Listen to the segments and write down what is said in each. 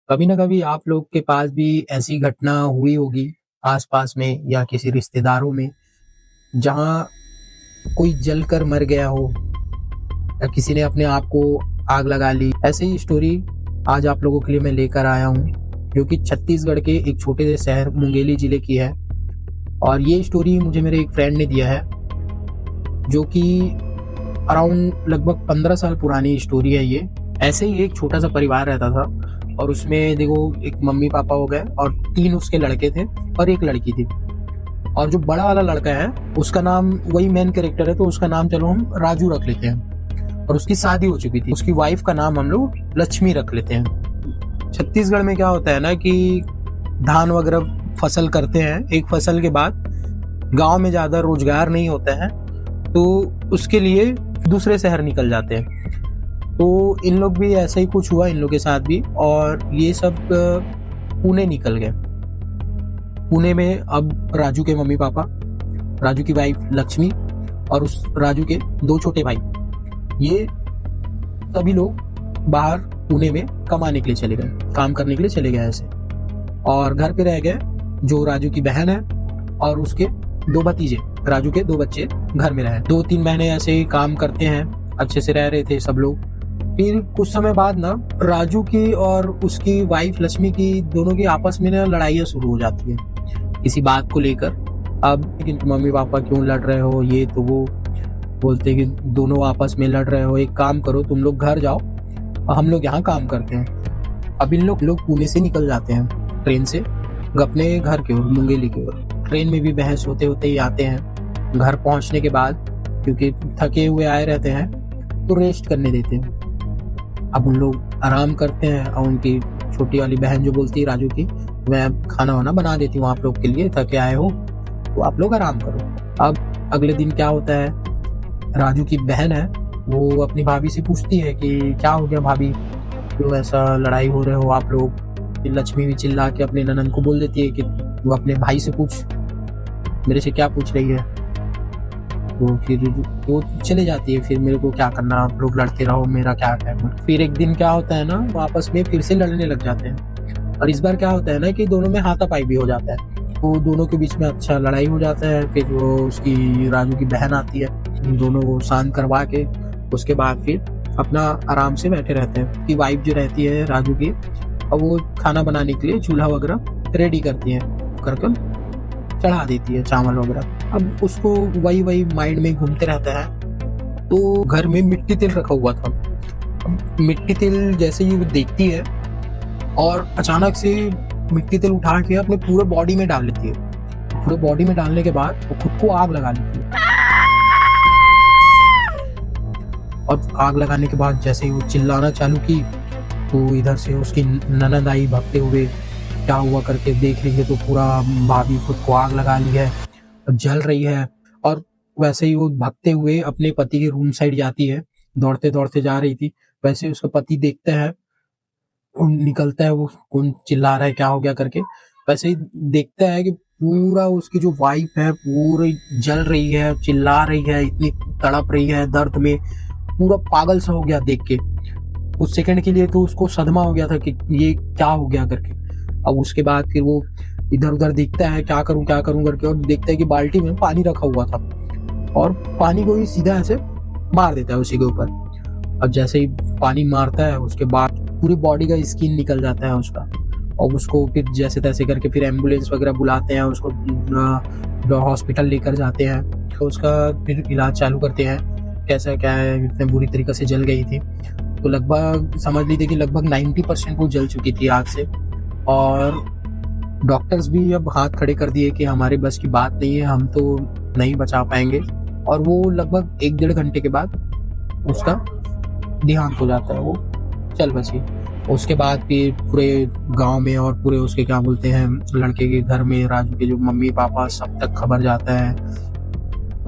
कभी ना कभी आप लोग के पास भी ऐसी घटना हुई होगी आसपास में या किसी रिश्तेदारों में, जहां कोई जलकर मर गया हो या किसी ने अपने आप को आग लगा ली। ऐसे ही स्टोरी आज आप लोगों के लिए मैं लेकर आया हूँ, जो कि छत्तीसगढ़ के एक छोटे से शहर मुंगेली जिले की है। और ये स्टोरी मुझे मेरे एक फ्रेंड ने दिया है, जो कि अराउंड लगभग 15 साल पुरानी स्टोरी है ये। ऐसे ही एक छोटा सा परिवार रहता था और उसमें देखो एक मम्मी पापा हो गए और 3 उसके लड़के थे और एक लड़की थी। और जो बड़ा वाला लड़का है उसका नाम, वही मेन कैरेक्टर है तो उसका नाम चलो हम राजू रख लेते हैं। और उसकी शादी हो चुकी थी, उसकी वाइफ का नाम हम लोग लक्ष्मी रख लेते हैं। छत्तीसगढ़ में क्या होता है ना कि धान वगैरह फसल करते हैं, एक फसल के बाद गांव में ज्यादा रोजगार नहीं होता है तो उसके लिए दूसरे शहर निकल जाते हैं। तो इन लोग भी ऐसा ही कुछ हुआ इन लोग के साथ भी, और ये सब पुणे निकल गए। पुणे में अब राजू के मम्मी पापा, राजू की वाइफ लक्ष्मी और उस राजू के 2 छोटे भाई, ये सभी लोग बाहर पुणे में कमाने के लिए चले गए, काम करने के लिए चले गए ऐसे। और घर पे रह गए जो राजू की बहन है और उसके 2 भतीजे, राजू के 2 बच्चे घर में रहे। 2-3 महीने ऐसे ही काम करते हैं, अच्छे से रह रहे थे सब लोग। फिर कुछ समय बाद ना राजू की और उसकी वाइफ लक्ष्मी की दोनों की आपस में ना लड़ाइयाँ शुरू हो जाती है किसी बात को लेकर। अब लेकिन मम्मी पापा क्यों लड़ रहे हो, ये तो वो बोलते कि दोनों आपस में लड़ रहे हो, एक काम करो तुम लोग घर जाओ, हम लोग यहाँ काम करते हैं। अब इन लोग पुणे से निकल जाते हैं ट्रेन से अपने घर की ओर, मुंगेली की ओर। ट्रेन में भी बहस होते होते ही आते हैं। घर पहुंचने के बाद क्योंकि थके हुए आए रहते हैं तो रेस्ट करने देते हैं। अब उन लोग आराम करते हैं और उनकी छोटी वाली बहन जो बोलती है राजू की, मैं खाना वाना बना देती हूँ आप लोग के लिए, थके आए हो तो आप लोग आराम करो। अब अगले दिन क्या होता है, राजू की बहन है वो अपनी भाभी से पूछती है कि क्या हो गया भाभी, क्यों ऐसा लड़ाई हो रहे हो आप लोग। लक्ष्मी भी चिल्ला के अपने ननद को बोल देती है कि वो अपने भाई से पूछ, मेरे से क्या पूछ रही है। तो फिर वो चले जाती है, फिर मेरे को क्या करना, आप लोग लड़ते रहो, मेरा क्या कहना। फिर एक दिन क्या होता है ना, वो आपस में फिर से लड़ने लग जाते हैं। और इस बार क्या होता है ना कि दोनों में हाथापाई भी हो जाता है, तो दोनों के बीच में अच्छा लड़ाई हो जाता है। फिर वो उसकी राजू की बहन आती है, दोनों को शांत करवा के उसके बाद फिर अपना आराम से बैठे रहते हैं। उसकी वाइफ जो रहती है राजू की, अब वो खाना बनाने के लिए चूल्हा वगैरह रेडी करती है, कर चढ़ा देती है चावल वगैरह। अब उसको वही माइंड में घूमते रहता है। तो घर में मिट्टी तेल रखा हुआ था, मिट्टी तेल जैसे ही वो देखती है और अचानक से मिट्टी तेल उठा के अपने पूरे बॉडी में डाल लेती है। पूरे बॉडी में डालने के बाद वो खुद को आग लगा लेती है। और आग लगाने के बाद जैसे ही वो चिल्लाना चालू की तो इधर से उसकी ननद आई भागते हुए, क्या हुआ करके देख रही है तो पूरा भाभी खुद को आग लगा ली है, जल रही है। और वैसे ही वो भागते हुए अपने पति के रूम साइड जाती है, दौड़ते दौड़ते जा रही थी। वैसे ही उसका पति देखता है, निकलता है, वो कौन चिल्ला रहा है क्या हो गया करके। वैसे ही देखता है कि पूरा उसकी जो वाइफ है पूरी जल रही है, चिल्ला रही है, इतनी तड़प रही है दर्द में, पूरा पागल सा हो गया देख के। उस सेकंड के लिए तो उसको सदमा हो गया था कि ये क्या हो गया करके। अब उसके बाद फिर वो इधर उधर देखता है क्या करूं करके, और देखता है कि बाल्टी में पानी रखा हुआ था और पानी को ही सीधा ऐसे मार देता है उसी के ऊपर। अब जैसे ही पानी मारता है उसके बाद पूरी बॉडी का स्किन निकल जाता है उसका। और उसको फिर जैसे तैसे करके फिर एम्बुलेंस वगैरह बुलाते हैं, उसको हॉस्पिटल लेकर जाते हैं, तो उसका फिर इलाज चालू करते हैं कैसा क्या है। इतने बुरी तरीके से जल गई थी तो लगभग समझ लीजिए कि लगभग 90% वो जल चुकी थी आग से। और डॉक्टर्स भी अब हाथ खड़े कर दिए कि हमारे बस की बात नहीं है, हम तो नहीं बचा पाएंगे। और वो लगभग 1-1.5 घंटे के बाद उसका देहांत हो जाता है, वो चल बची। उसके बाद फिर पूरे गांव में और पूरे उसके क्या बोलते हैं लड़के के घर में, राजू के जो मम्मी पापा, सब तक खबर जाता है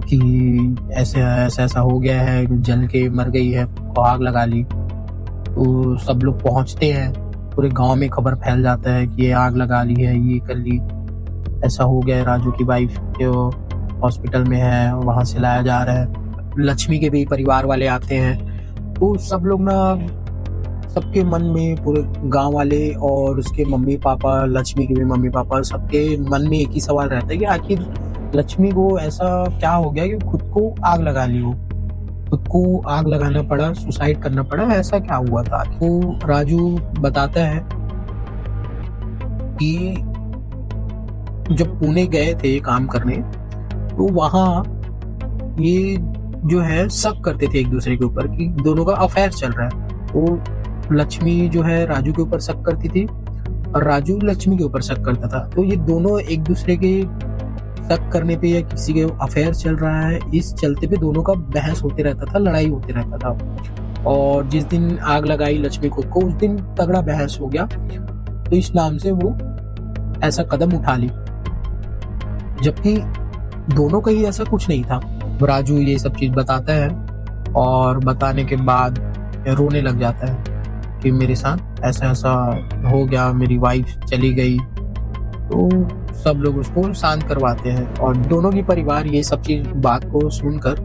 कि ऐसा हो गया है, जल के मर गई है, आग लगा ली। तो सब लोग पहुंचते हैं, पूरे गांव में खबर फैल जाता है कि ये आग लगा ली है, ये कर ली, ऐसा हो गया है। राजू की वाइफ जो हॉस्पिटल में है वहां से लाया जा रहा है। लक्ष्मी के भी परिवार वाले आते हैं, तो सब लोग ना सबके मन में, पूरे गांव वाले और उसके मम्मी पापा, लक्ष्मी के भी मम्मी पापा, सबके मन में एक ही सवाल रहता है कि आखिर लक्ष्मी को ऐसा क्या हो गया कि खुद को आग लगा ली हो, खुद को आग लगाना पड़ा, सुसाइड करना पड़ा, ऐसा क्या हुआ था। तो राजू बताता है कि जब पुणे गए थे काम करने, तो वहाँ ये जो है शक करते थे एक दूसरे के ऊपर कि दोनों का अफेयर चल रहा है। तो लक्ष्मी जो है राजू के ऊपर शक करती थी और राजू लक्ष्मी के ऊपर शक करता था। तो ये दोनों एक दूसरे के शक करने पे या किसी के अफेयर चल रहा है इस चलते पे दोनों का बहस होते रहता था, लड़ाई होते रहता था। और जिस दिन आग लगाई लक्ष्मी खुद को, उस दिन तगड़ा बहस हो गया, तो इस नाम से वो ऐसा कदम उठा ली, जबकि दोनों का ही ऐसा कुछ नहीं था। राजू ये सब चीज बताता है और बताने के बाद रोने लग जाता है कि मेरे साथ ऐसा ऐसा हो गया, मेरी वाइफ चली गई। तो सब लोग उसको शांत करवाते हैं और दोनों की परिवार ये सब चीज बात को सुनकर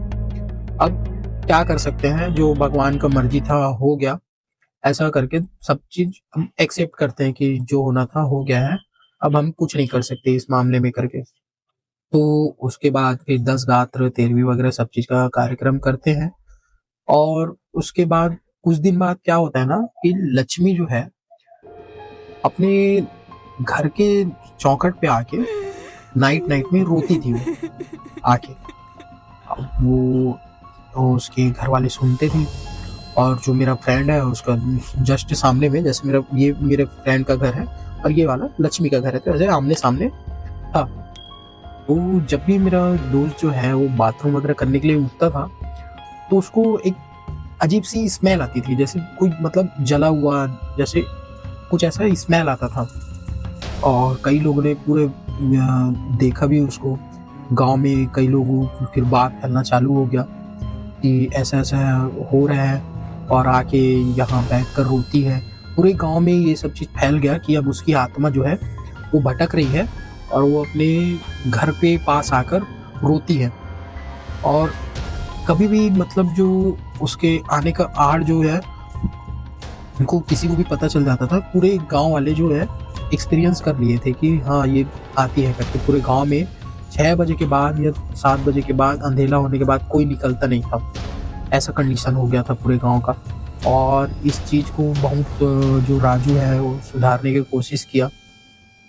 अब क्या कर सकते हैं, जो भगवान का मर्जी था हो गया, ऐसा करके सब चीज हम एक्सेप्ट करते हैं कि जो होना था हो गया है, अब हम कुछ नहीं कर सकते इस मामले में करके। तो उसके बाद फिर 10 गात्र, 13वीं वगैरह सब चीज का कार्यक्रम करते हैं। और उसके बाद कुछ दिन बाद क्या होता है ना कि लक्ष्मी जो है अपने घर के चौखट पे आके नाइट नाइट में रोती थी वो आके। अब वो उसके घर वाले सुनते थे और जो मेरा फ्रेंड है उसका जस्ट सामने में, जैसे मेरे फ्रेंड का घर है और ये वाला लक्ष्मी का घर है, तो ऐसे आमने सामने था। तो जब भी मेरा दोस्त जो है वो बाथरूम वगैरह करने के लिए उठता था तो उसको एक अजीब सी स्मेल आती थी, जैसे कोई मतलब जला हुआ, जैसे कुछ ऐसा स्मेल आता था। और कई लोगों ने पूरे देखा भी उसको, गांव में कई लोगों फिर बात फैलना चालू हो गया कि ऐसा ऐसा हो रहा है और आके यहाँ बैठ कर रोती है। पूरे गांव में ये सब चीज़ फैल गया कि अब उसकी आत्मा जो है वो भटक रही है और वो अपने घर पे पास आकर रोती है। और कभी भी मतलब जो उसके आने का आड़ जो है उनको किसी को भी पता चल जाता था, पूरे गांव वाले जो है एक्सपीरियंस कर लिए थे कि हाँ ये आती है करके। पूरे गांव में 6 बजे के बाद या 7 बजे के बाद, अंधेला होने के बाद कोई निकलता नहीं था, ऐसा कंडीशन हो गया था पूरे गांव का। और इस चीज़ को बहुत जो राजू है वो सुधारने की कोशिश किया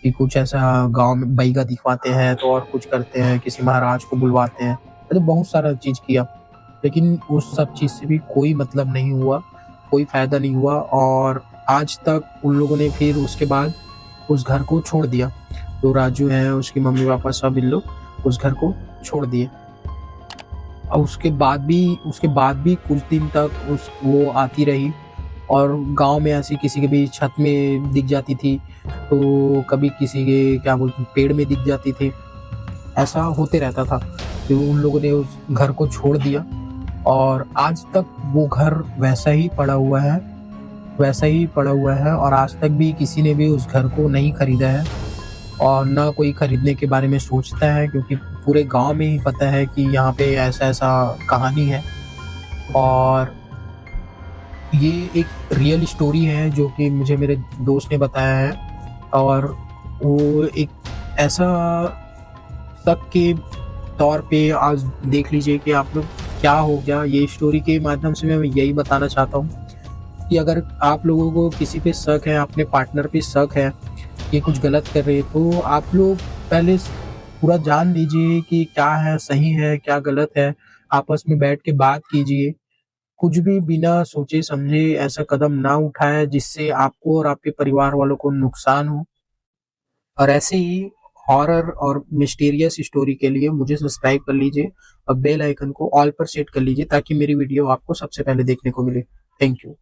कि कुछ ऐसा गांव में बैगा दिखवाते हैं तो और कुछ करते हैं, किसी महाराज को बुलवाते हैं, तो बहुत सारा चीज़ किया, लेकिन उस सब चीज़ से भी कोई मतलब नहीं हुआ, कोई फायदा नहीं हुआ। और आज तक उन लोगों ने फिर उसके बाद उस घर को छोड़ दिया। तो राजू है, उसकी मम्मी पापा, सब इन लोग उस घर को छोड़ दिए। और उसके बाद भी कुछ दिन तक वो आती रही और गांव में ऐसी किसी के भी छत में दिख जाती थी, तो कभी किसी के क्या बोलते पेड़ में दिख जाती थी, ऐसा होते रहता था। तो उन लोगों ने उस घर को छोड़ दिया और आज तक वो घर वैसा ही पड़ा हुआ है और आज तक भी किसी ने भी उस घर को नहीं खरीदा है और ना कोई खरीदने के बारे में सोचता है, क्योंकि पूरे गांव में ही पता है कि यहाँ पे ऐसा ऐसा कहानी है। और ये एक रियल स्टोरी है जो कि मुझे मेरे दोस्त ने बताया है और वो एक ऐसा शक के तौर पे आज देख लीजिए कि आप लोग क्या हो गया। ये स्टोरी के माध्यम से मैं यही बताना चाहता हूँ कि अगर आप लोगों को किसी पे शक है, अपने पार्टनर पे शक है, ये कुछ गलत कर रहे हैं, तो आप लोग पहले पूरा जान लीजिए कि क्या है सही है क्या गलत है, आपस में बैठ के बात कीजिए। कुछ भी बिना सोचे समझे ऐसा कदम ना उठाए जिससे आपको और आपके परिवार वालों को नुकसान हो। और ऐसे ही हॉरर और मिस्टीरियस स्टोरी के लिए मुझे सब्सक्राइब कर लीजिए और बेल आइकन को ऑल पर सेट कर लीजिए ताकि मेरी वीडियो आपको सबसे पहले देखने को मिले। Thank you.